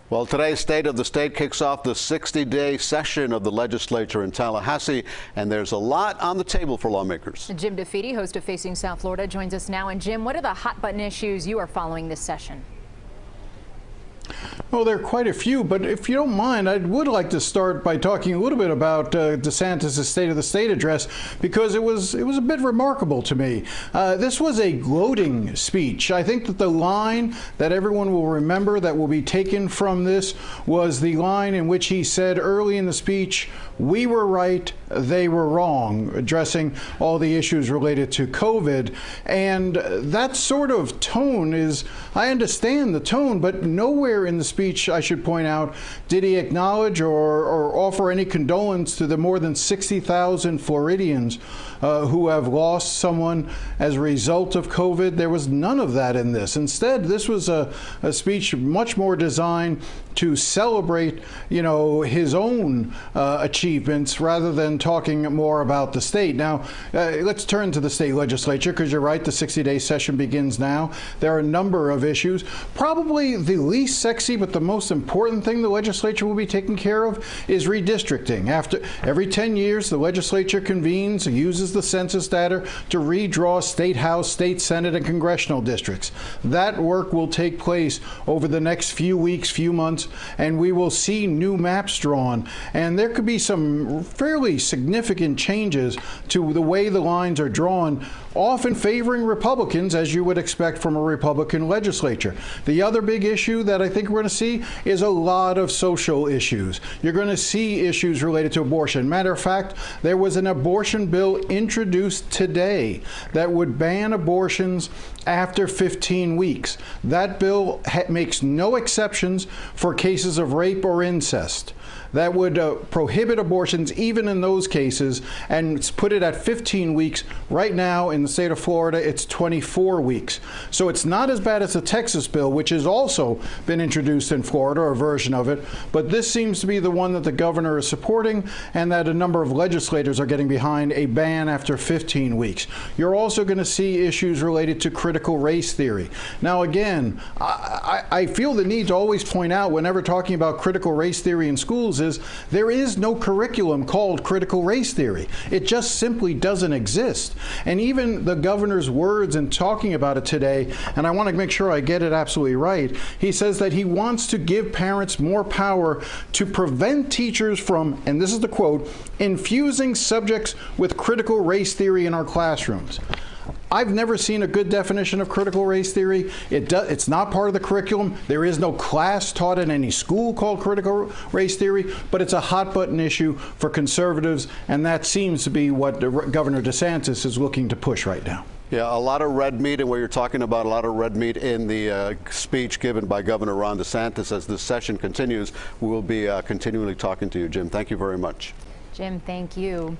Well, today's State of the State kicks off the 60-day session of the legislature in Tallahassee, and there's a lot on the table for lawmakers. Jim DeFede, host of Facing South Florida, joins us now. And Jim, what are the hot-button issues you are following this session? Well, there are quite a few, but if you don't mind, I would like to start by talking a little bit about DeSantis' State of the State address, because it was a bit remarkable to me. This was a gloating speech. I think that the line that everyone will remember that will be taken from this was the line in which he said early in the speech, "We were right, they were wrong," addressing all the issues related to COVID. And that sort of tone is, I understand the tone, but nowhere in the speech, I should point out, did he acknowledge or offer any condolence to the more than 60,000 Floridians who have lost someone as a result of COVID. There was none of that in this. Instead, this was a speech much more designed to celebrate, his own achievements rather than talking more about the state. Now, let's turn to the state legislature, because you're right, the 60-day session begins now. There are a number of issues. Probably the least sexy, but the most important thing the legislature will be taking care of is redistricting. After every 10 years, the legislature convenes, uses the census data to redraw state house, state senate, and congressional districts. That work will take place over the next few weeks, few months, and we will see new maps drawn. And there could be some fairly significant changes to the way the lines are drawn, often favoring Republicans, as you would expect from a Republican legislature. The other big issue that I think we're going to see is a lot of social issues. You're going to see issues related to abortion. Matter of fact, there was an abortion bill introduced today that would ban abortions after 15 weeks. That bill makes no exceptions for cases of rape or incest. That would prohibit abortions even in those cases, and put it at 15 weeks. Right now in the state of Florida, it's 24 weeks. So it's not as bad as the Texas bill, which has also been introduced in Florida, or a version of it. But this seems to be the one that the governor is supporting, and that a number of legislators are getting behind, a ban after 15 weeks. You're also going to see issues related to critical race theory. Now, again, I feel the need to always point out, whenever talking about critical race theory in schools, is there is no curriculum called critical race theory. It just simply doesn't exist. And even the governor's words in talking about it today, and I want to make sure I get it absolutely right, he says that he wants to give parents more power to prevent teachers from, and this is the quote, "infusing subjects with critical race theory in our classrooms." I've never seen a good definition of critical race theory. It's not part of the curriculum. There is no class taught in any school called critical race theory, but it's a hot-button issue for conservatives, and that seems to be what Governor DeSantis is looking to push right now. Yeah, a lot of red meat, and what you're talking about, a lot of red meat in the speech given by Governor Ron DeSantis. As this session continues, we will be continually talking to you, Jim. Thank you very much. Jim, thank you.